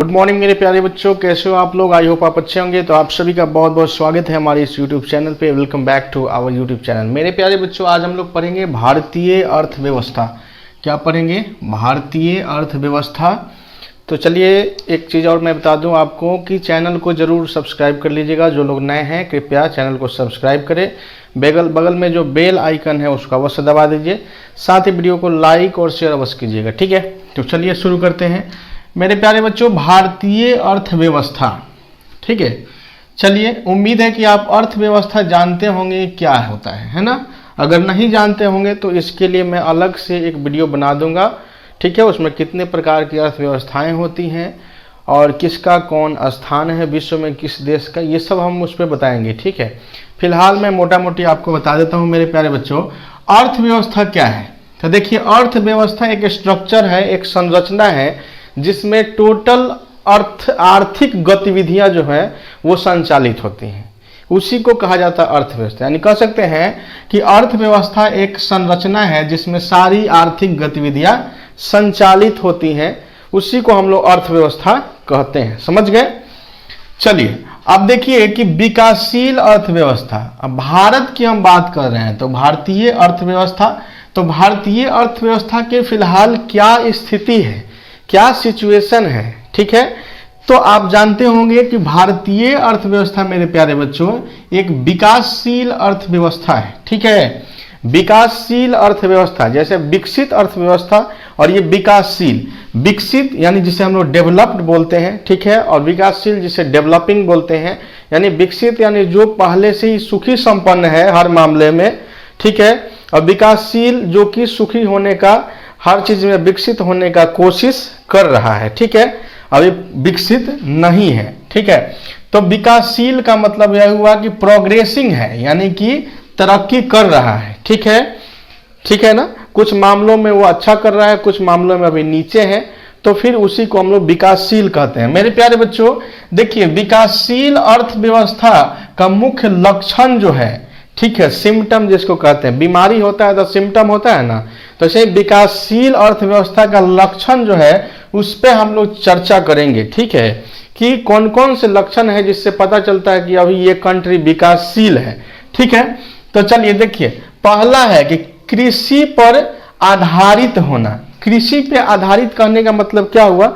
Good morning मेरे प्यारे बच्चों, कैसे हो आप लोग। आई होप आप अच्छे होंगे। तो आप सभी का बहुत बहुत स्वागत है हमारे इस यूट्यूब चैनल पे। Welcome back to our YouTube channel. मेरे प्यारे बच्चों, आज हम लोग पढ़ेंगे भारतीय अर्थव्यवस्था। क्या पढ़ेंगे? भारतीय अर्थव्यवस्था। तो चलिए एक चीज़ और मैं बता दूं आपको कि चैनल को ज़रूर सब्सक्राइब कर लीजिएगा। जो लोग नए हैं कृपया चैनल को सब्सक्राइब करें। बगल में जो बेल आइकन है उसको अवश्य दबा दीजिए। साथ ही वीडियो को लाइक और शेयर अवश्य कीजिएगा, ठीक है। तो चलिए शुरू करते हैं मेरे प्यारे बच्चों। भारतीय अर्थव्यवस्था, ठीक है। चलिए, उम्मीद है कि आप अर्थव्यवस्था जानते होंगे क्या होता है ना। अगर नहीं जानते होंगे तो इसके लिए मैं अलग से एक वीडियो बना दूंगा, ठीक है। उसमें कितने प्रकार की अर्थव्यवस्थाएं होती हैं और किसका कौन स्थान है विश्व में, किस देश का, ये सब हम उस पर बताएंगे, ठीक है। फिलहाल मैं मोटा मोटी आपको बता देता हूँ मेरे प्यारे बच्चों, अर्थव्यवस्था क्या है। तो देखिए, अर्थव्यवस्था एक स्ट्रक्चर है, एक संरचना है जिसमें टोटल आर्थिक गतिविधियां जो है वो संचालित होती हैं। उसी को कहा जाता है अर्थव्यवस्था। यानी कह सकते हैं कि अर्थव्यवस्था एक संरचना है जिसमें सारी आर्थिक गतिविधियां संचालित होती हैं। उसी को हम लोग अर्थव्यवस्था कहते हैं। समझ गए? चलिए अब देखिए कि विकासशील अर्थव्यवस्था। अब भारत की हम बात कर रहे हैं तो भारतीय अर्थव्यवस्था। तो भारतीय अर्थव्यवस्था के फिलहाल क्या स्थिति है, क्या सिचुएशन है, ठीक है। तो आप जानते होंगे कि भारतीय अर्थव्यवस्था मेरे प्यारे बच्चों एक विकासशील अर्थव्यवस्था है, ठीक है। विकासशील अर्थव्यवस्था, जैसे विकसित अर्थव्यवस्था और ये विकासशील। विकसित यानी जिसे हम लोग डेवलप्ड बोलते हैं, ठीक है, और विकासशील जिसे डेवलपिंग बोलते हैं। यानी विकसित यानी जो पहले से ही सुखी संपन्न है हर मामले में, ठीक है, और विकासशील जो कि सुखी होने का, हर चीज में विकसित होने का कोशिश कर रहा है, ठीक है, अभी विकसित नहीं है, ठीक है। तो विकासशील का मतलब यह हुआ कि प्रोग्रेसिंग है, यानी कि तरक्की कर रहा है, ठीक है ना। कुछ मामलों में वो अच्छा कर रहा है, कुछ मामलों में अभी नीचे है, तो फिर उसी को हम लोग विकासशील कहते हैं। मेरे प्यारे बच्चों देखिए, विकासशील अर्थव्यवस्था का मुख्य लक्षण जो है, ठीक है, सिम्टम जिसको कहते हैं, बीमारी होता है तो सिम्टम होता है ना, तो ऐसे विकासशील अर्थव्यवस्था का लक्षण जो है उस पर हम लोग चर्चा करेंगे, ठीक है, कि कौन कौन से लक्षण है जिससे पता चलता है कि अभी ये कंट्री विकासशील है, ठीक है। तो चलिए देखिए, पहला है कि कृषि पर आधारित होना। कृषि पे आधारित करने का मतलब क्या हुआ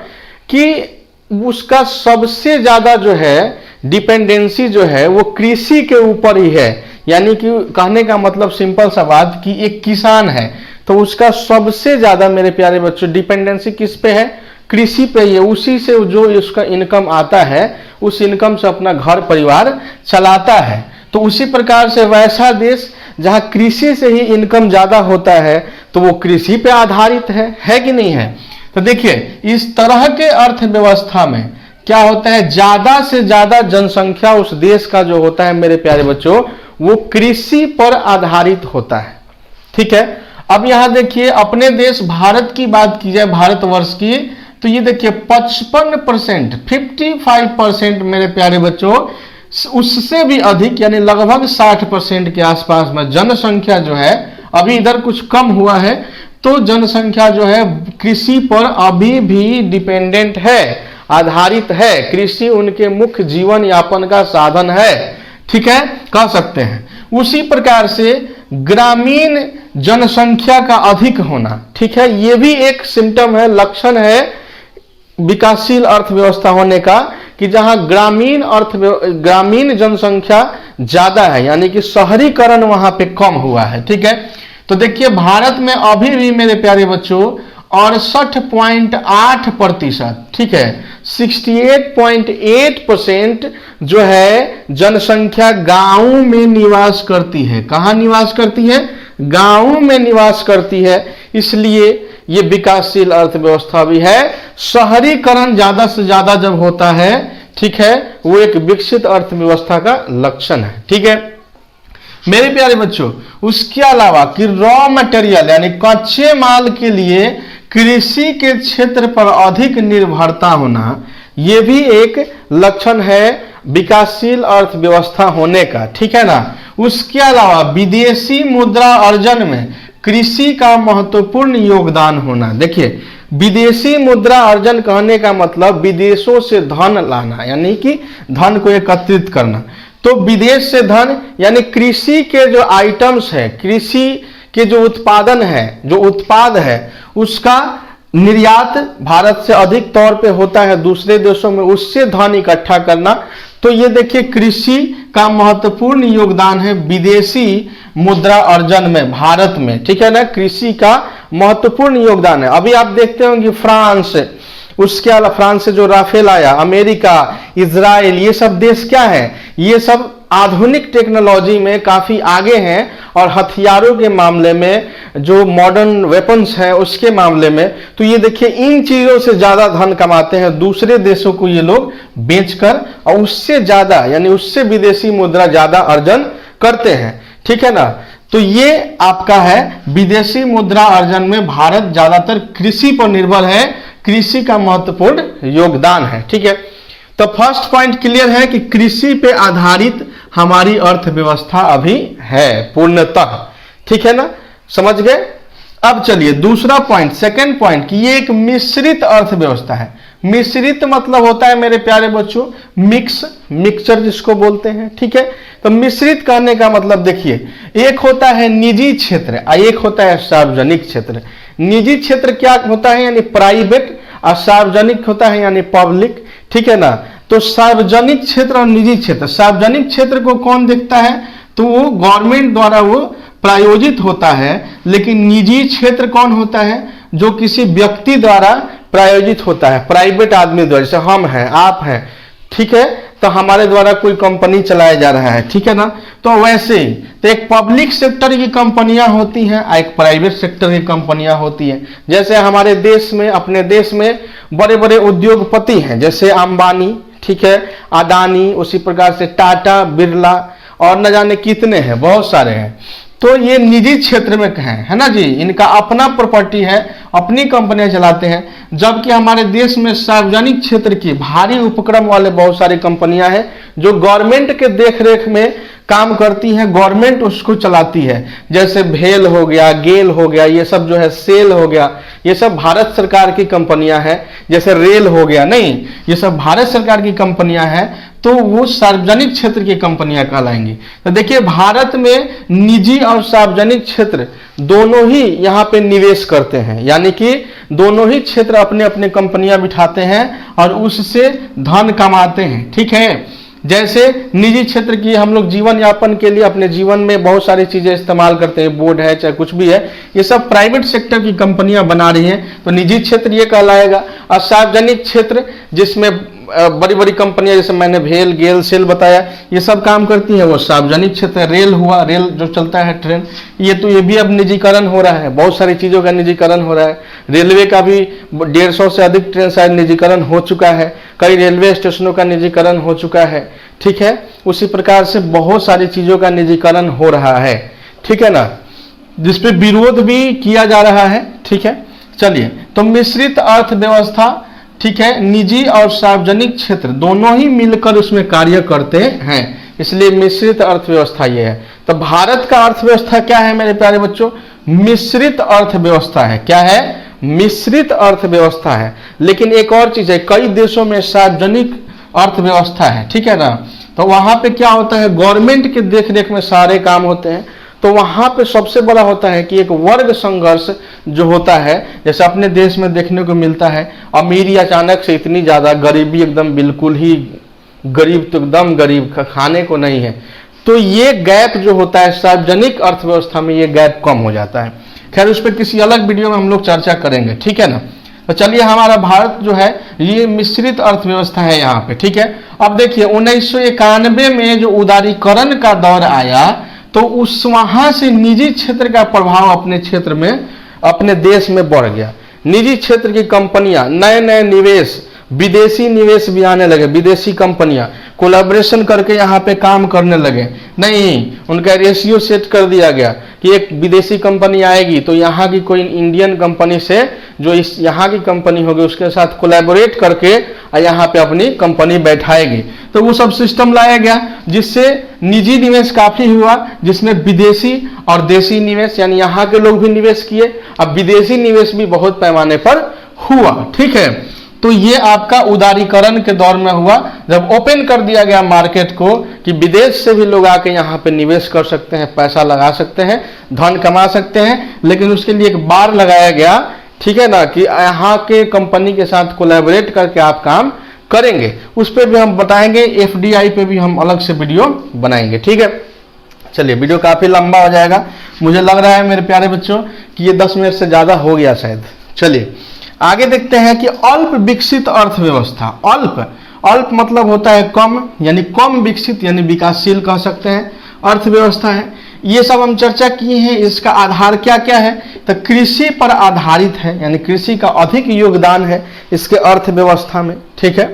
कि उसका सबसे ज्यादा जो है डिपेंडेंसी जो है वो कृषि के ऊपर ही है। यानी कि कहने का मतलब सिंपल सा बात कि एक किसान है तो उसका सबसे ज्यादा मेरे प्यारे बच्चों डिपेंडेंसी किस पे है? कृषि पे ही है। उसी से जो उसका इनकम आता है उस इनकम से अपना घर परिवार चलाता है। तो उसी प्रकार से वैसा देश जहां कृषि से ही इनकम ज्यादा होता है तो वो कृषि पे आधारित है कि नहीं है। तो देखिए, इस तरह के अर्थव्यवस्था में क्या होता है, ज्यादा से ज्यादा जनसंख्या उस देश का जो होता है मेरे प्यारे बच्चों वो कृषि पर आधारित होता है, ठीक है। अब यहां देखिए, अपने देश भारत की बात की जाए, भारतवर्ष की, तो ये देखिए 55%, 55% मेरे प्यारे बच्चों, उससे भी अधिक यानी लगभग 60% के आसपास में जनसंख्या जो है, अभी इधर कुछ कम हुआ है, तो जनसंख्या जो है कृषि पर अभी भी डिपेंडेंट है, आधारित है। कृषि उनके मुख्य जीवन यापन का साधन है, ठीक है, कह सकते हैं। उसी प्रकार से ग्रामीण जनसंख्या का अधिक होना, ठीक है, ये भी एक सिम्टम है, लक्षण है विकासशील अर्थव्यवस्था होने का, कि जहां ग्रामीण जनसंख्या ज्यादा है, यानी कि शहरीकरण वहां पे कम हुआ है, ठीक है। तो देखिए, भारत में अभी भी मेरे प्यारे बच्चों 68.8%, ठीक है, 68.8% जो है जनसंख्या गांव में निवास करती है। कहां निवास करती है? गांव में निवास करती है। इसलिए ये विकासशील अर्थव्यवस्था भी है। शहरीकरण ज्यादा से ज्यादा जब होता है, ठीक है, वो एक विकसित अर्थव्यवस्था का लक्षण है, ठीक है मेरे प्यारे बच्चों। उसके अलावा कि रॉ मटेरियल यानी कच्चे माल के लिए कृषि के क्षेत्र पर अधिक निर्भरता होना, यह भी एक लक्षण है विकासशील अर्थव्यवस्था होने का, ठीक है ना। उसके अलावा विदेशी मुद्रा अर्जन में कृषि का महत्वपूर्ण योगदान होना। देखिए, विदेशी मुद्रा अर्जन कहने का मतलब विदेशों से धन लाना, यानी कि धन को एकत्रित करना। तो विदेश से धन यानी कृषि के जो आइटम्स है, कृषि के जो उत्पादन है, जो उत्पाद है, उसका निर्यात भारत से अधिक तौर पे होता है दूसरे देशों में, उससे धन इकट्ठा करना। तो ये देखिए कृषि का महत्वपूर्ण योगदान है विदेशी मुद्रा अर्जन में भारत में, ठीक है ना, कृषि का महत्वपूर्ण योगदान है। अभी आप देखते होंगे फ्रांस, उसके अलावा फ्रांस से जो राफेल आया, अमेरिका, इजराइल, ये सब देश क्या है, ये सब आधुनिक टेक्नोलॉजी में काफी आगे हैं और हथियारों के मामले में, जो मॉडर्न वेपन्स हैं उसके मामले में। तो ये देखिए इन चीजों से ज्यादा धन कमाते हैं दूसरे देशों को ये लोग बेचकर, और उससे ज्यादा यानी उससे विदेशी मुद्रा ज्यादा अर्जन करते हैं, ठीक है ना। तो ये आपका है विदेशी मुद्रा अर्जन में भारत ज्यादातर कृषि पर निर्भर है, कृषि का महत्वपूर्ण योगदान है, ठीक है। तो फर्स्ट पॉइंट क्लियर है कि कृषि पे आधारित हमारी अर्थव्यवस्था अभी है पूर्णतः, ठीक है ना, समझ गए। अब चलिए दूसरा पॉइंट, सेकंड पॉइंट, कि ये एक मिश्रित अर्थव्यवस्था है। मिश्रित मतलब होता है मेरे प्यारे बच्चों मिक्सचर जिसको बोलते हैं, ठीक है। तो मिश्रित करने का मतलब देखिए, एक होता है निजी क्षेत्र और एक होता है सार्वजनिक क्षेत्र। निजी क्षेत्र क्या होता है यानी प्राइवेट, और सार्वजनिक होता है यानी पब्लिक, ठीक है ना। तो सार्वजनिक क्षेत्र और निजी क्षेत्र, सार्वजनिक क्षेत्र को कौन देखता है, तो वो गवर्नमेंट द्वारा वो प्रायोजित होता है, लेकिन निजी क्षेत्र कौन होता है, जो किसी व्यक्ति द्वारा प्रायोजित होता है, प्राइवेट आदमी द्वारा, जैसे हम हैं, आप हैं, ठीक है, तो हमारे द्वारा कोई कंपनी चलाया जा रहा है, ठीक है ना। तो वैसे ही तो एक पब्लिक सेक्टर की कंपनियां होती हैं, एक प्राइवेट सेक्टर की कंपनियां होती हैं। जैसे हमारे देश में, अपने देश में बड़े बड़े उद्योगपति हैं, जैसे अंबानी, ठीक है, अडानी, उसी प्रकार से टाटा, बिरला और न जाने कितने हैं, बहुत सारे हैं। तो ये निजी क्षेत्र में है ना जी, इनका अपना प्रॉपर्टी है, अपनी कंपनियां चलाते हैं। जबकि हमारे देश में सार्वजनिक क्षेत्र की भारी उपक्रम वाले बहुत सारी कंपनियां हैं जो गवर्नमेंट के देखरेख में काम करती हैं, गवर्नमेंट उसको चलाती है। जैसे भेल हो गया, गेल हो गया, ये सब जो है, सेल हो गया, ये सब भारत सरकार की कंपनियां हैं। जैसे रेल हो गया, नहीं, ये सब भारत सरकार की कंपनियां हैं, तो वो सार्वजनिक क्षेत्र की कंपनियां कहलाएंगी। तो देखिए भारत में निजी और सार्वजनिक क्षेत्र दोनों ही यहाँ पे निवेश करते हैं, यानी कि दोनों ही क्षेत्र अपने अपने कंपनियां बिठाते हैं और उससे धन कमाते हैं, ठीक है। जैसे निजी क्षेत्र की हम लोग जीवन यापन के लिए अपने जीवन में बहुत सारी चीजें इस्तेमाल करते हैं, बोर्ड है चाहे कुछ भी है, ये सब प्राइवेट सेक्टर की कंपनियां बना रही हैं, तो निजी क्षेत्र ये कहलाएगा। और सार्वजनिक क्षेत्र जिसमें बड़ी बड़ी कंपनियां, जैसे मैंने भेल, गेल, सेल बताया, ये सब काम करती है, वो सार्वजनिक क्षेत्र। रेल हुआ, रेल जो चलता है ट्रेन, ये भी अब निजीकरण हो रहा है, बहुत सारी चीजों का निजीकरण हो रहा है। रेलवे का भी 150 से अधिक ट्रेन शायद निजीकरण हो चुका है, कई रेलवे स्टेशनों का निजीकरण हो चुका है, ठीक है। उसी प्रकार से बहुत सारी चीजों का निजीकरण हो रहा है, ठीक है ना, जिसपे विरोध भी किया जा रहा है, ठीक है। चलिए, तो मिश्रित अर्थव्यवस्था, ठीक है, निजी और सार्वजनिक क्षेत्र दोनों ही मिलकर उसमें कार्य करते हैं, इसलिए मिश्रित अर्थव्यवस्था ये है। तो भारत का अर्थव्यवस्था क्या है मेरे प्यारे बच्चों, मिश्रित अर्थव्यवस्था है। क्या है, मिश्रित अर्थव्यवस्था है। लेकिन एक और चीज है, कई देशों में सार्वजनिक अर्थव्यवस्था है, ठीक है ना। तो वहां पे क्या होता है, गवर्नमेंट के देखरेख में सारे काम होते हैं। तो वहां पे सबसे बड़ा होता है कि एक वर्ग संघर्ष जो होता है, जैसे अपने देश में देखने को मिलता है, अमीरी अचानक से इतनी ज्यादा, गरीबी एकदम बिल्कुल ही गरीब, तो एकदम गरीब, खाने को नहीं है। तो ये गैप जो होता है सार्वजनिक अर्थव्यवस्था में, ये गैप कम हो जाता है। खैर उस पर किसी अलग वीडियो में हम लोग चर्चा करेंगे, ठीक है ना। तो चलिए, हमारा भारत जो है ये मिश्रित अर्थव्यवस्था है यहाँ पे, ठीक है। अब देखिए 1991 में जो उदारीकरण का दौर आया, तो उस वहां से निजी क्षेत्र का प्रभाव अपने क्षेत्र में, अपने देश में बढ़ गया। निजी क्षेत्र की कंपनियां, नए नए निवेश, विदेशी निवेश भी आने लगे, विदेशी कंपनियां कोलैबोरेशन करके यहाँ पे काम करने लगे। नहीं, उनका रेशियो सेट कर दिया गया कि एक विदेशी कंपनी आएगी तो यहाँ की कोई इंडियन कंपनी से, जो इस यहाँ की कंपनी होगी उसके साथ कोलैबोरेट करके यहाँ पे अपनी कंपनी बैठाएगी। तो वो सब सिस्टम लाया गया, जिससे निजी निवेश काफी हुआ, जिसमें विदेशी और देशी निवेश यानी यहाँ के लोग भी निवेश किए। अब विदेशी निवेश भी बहुत पैमाने पर हुआ, ठीक है। तो ये आपका उदारीकरण के दौर में हुआ, जब ओपन कर दिया गया मार्केट को कि विदेश से भी लोग आके यहाँ पे निवेश कर सकते हैं, पैसा लगा सकते हैं, धन कमा सकते हैं, लेकिन उसके लिए एक बार लगाया गया, ठीक है ना, कि यहाँ के कंपनी के साथ कोलैबोरेट करके आप काम करेंगे। उस पर भी हम बताएंगे, FDI पे भी हम अलग से वीडियो बनाएंगे, ठीक है। चलिए, वीडियो काफी लंबा हो जाएगा, मुझे लग रहा है मेरे प्यारे बच्चों कि ये 10 मिनट से ज्यादा हो गया शायद। चलिए आगे देखते हैं कि अल्प विकसित अर्थव्यवस्था। अल्प मतलब होता है कम, यानी कम विकसित यानी विकासशील कह सकते हैं अर्थव्यवस्था है। ये सब हम चर्चा किए हैं। इसका आधार क्या क्या है, तो कृषि पर आधारित है, यानी कृषि का अधिक योगदान है इसके अर्थव्यवस्था में, ठीक है।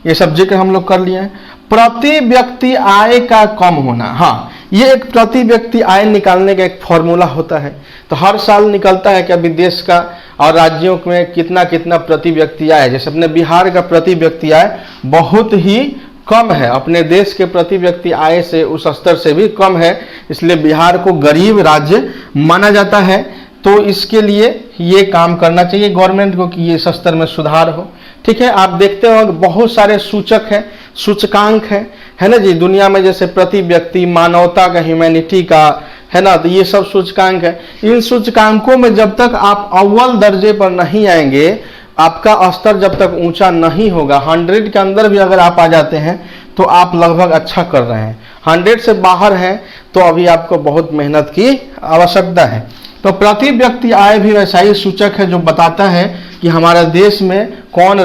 ये सब जिक्र हम लोग कर लिए हैं। प्रति व्यक्ति आय का कम होना, हाँ, ये एक प्रति व्यक्ति आय निकालने का एक फॉर्मूला होता है। तो हर साल निकलता है कि अभी देश का और राज्यों में कितना कितना प्रति व्यक्ति आय है। जैसे अपने बिहार का प्रति व्यक्ति आय बहुत ही कम है, अपने देश के प्रति व्यक्ति आय से उस स्तर से भी कम है, इसलिए बिहार को गरीब राज्य माना जाता है। तो इसके लिए ये काम करना चाहिए गवर्नमेंट को कि ये इस स्तर में सुधार हो, ठीक है। आप देखते हो बहुत सारे सूचक है, सूचकांक है ना जी दुनिया में, जैसे प्रति व्यक्ति, मानवता का, ह्यूमैनिटी का, है ना, तो ये सब सूचकांक है। इन सूचकांकों में जब तक आप अव्वल दर्जे पर नहीं आएंगे, आपका स्तर जब तक ऊंचा नहीं होगा, 100 के अंदर भी अगर आप आ जाते हैं तो आप लगभग अच्छा कर रहे हैं। 100 से बाहर हैं तो अभी आपको बहुत मेहनत की आवश्यकता है। तो प्रति व्यक्ति आय भी वैसा ही सूचक है जो बताता है कि हमारे देश में कौन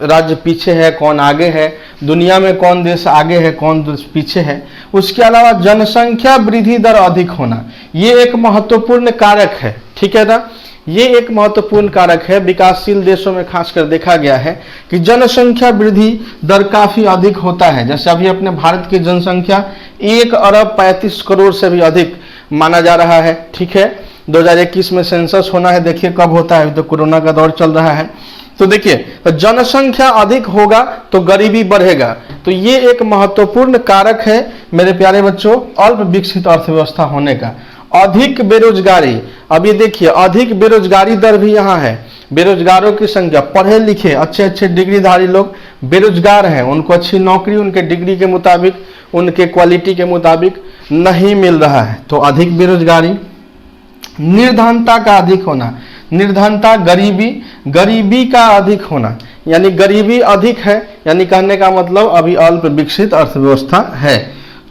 राज्य पीछे है, कौन आगे है, दुनिया में कौन देश आगे है, कौन देश पीछे है। उसके अलावा जनसंख्या वृद्धि दर अधिक होना, ये एक महत्वपूर्ण कारक है, ठीक है ना। ये एक महत्वपूर्ण कारक है। विकासशील देशों में खासकर देखा गया है कि जनसंख्या वृद्धि दर काफी अधिक होता है। जैसे अभी अपने भारत की जनसंख्या 1 अरब 35 करोड़ से भी अधिक माना जा रहा है, ठीक है। 2021 में सेंसस होना है, देखिए कब होता है, तो कोरोना का दौर चल रहा है। तो देखिए, तो जनसंख्या अधिक होगा तो गरीबी बढ़ेगा। तो ये एक महत्वपूर्ण कारक है मेरे प्यारे बच्चों अल्प विकसित अर्थव्यवस्था होने का। अधिक बेरोजगारी, अब ये देखिए अधिक बेरोजगारी दर भी यहाँ है। बेरोजगारों की संख्या, पढ़े लिखे अच्छे अच्छे डिग्रीधारी लोग बेरोजगार हैं, उनको अच्छी नौकरी उनके डिग्री के मुताबिक, उनके क्वालिटी के मुताबिक नहीं मिल रहा है, तो अधिक बेरोजगारी। निर्धनता का अधिक होना, निर्धनता गरीबी का अधिक होना, यानी गरीबी अधिक है, यानी कहने का मतलब अभी अल्प विकसित अर्थव्यवस्था है।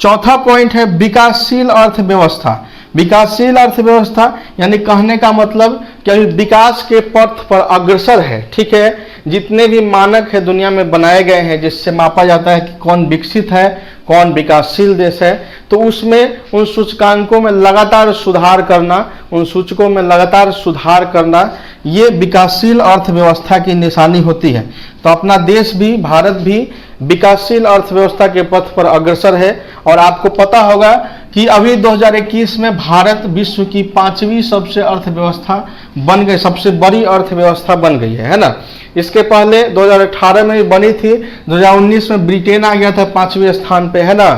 चौथा पॉइंट है विकासशील अर्थव्यवस्था। विकासशील अर्थव्यवस्था यानी कहने का मतलब कि अभी विकास के पथ पर अग्रसर है, ठीक है। जितने भी मानक है दुनिया में बनाए गए हैं जिससे मापा जाता है कि कौन विकसित है, कौन विकासशील देश है, तो उसमें उन सूचकांकों में लगातार सुधार करना, उन सूचकों में लगातार सुधार करना, ये विकासशील अर्थव्यवस्था की निशानी होती है। तो अपना देश भी, भारत भी विकासशील अर्थव्यवस्था के पथ पर अग्रसर है। और आपको पता होगा कि अभी 2021 में भारत विश्व की 5वीं सबसे अर्थव्यवस्था बन गई, सबसे बड़ी अर्थव्यवस्था बन गई है ना। इसके पहले 2018 में बनी थी, 2019 में ब्रिटेन आ गया था 5वें स्थान पे, है ना।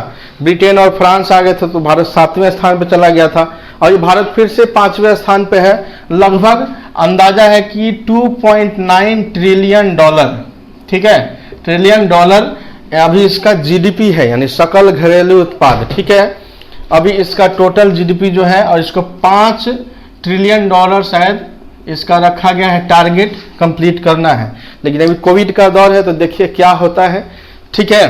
ब्रिटेन और फ्रांस आ गए थे तो भारत 7वें स्थान पे चला गया था, और ये भारत फिर से 5वें स्थान पे है। लगभग अंदाजा है कि 2.9 ट्रिलियन डॉलर, ठीक है, ट्रिलियन डॉलर अभी इसका जीडीपी है, यानी सकल घरेलू उत्पाद, ठीक है। अभी इसका टोटल जीडीपी जो है, और इसको 5 ट्रिलियन डॉलर शायद इसका रखा गया है, टारगेट कंप्लीट करना है। लेकिन अभी कोविड का दौर है तो देखिए क्या होता है, ठीक है।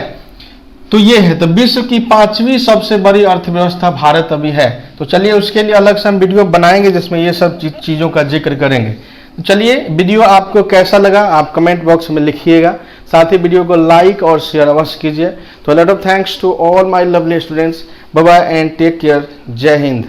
तो ये है, तो विश्व की 5वीं सबसे बड़ी अर्थव्यवस्था भारत अभी है। तो चलिए उसके लिए अलग से हम वीडियो बनाएंगे जिसमें ये सब चीज़ों का जिक्र करेंगे। तो चलिए, वीडियो आपको कैसा लगा आप कमेंट बॉक्स में लिखिएगा, साथ ही वीडियो को लाइक और शेयर अवश्य कीजिए। तो lot of thanks to all my lovely students, bye bye and take care, जय हिंद।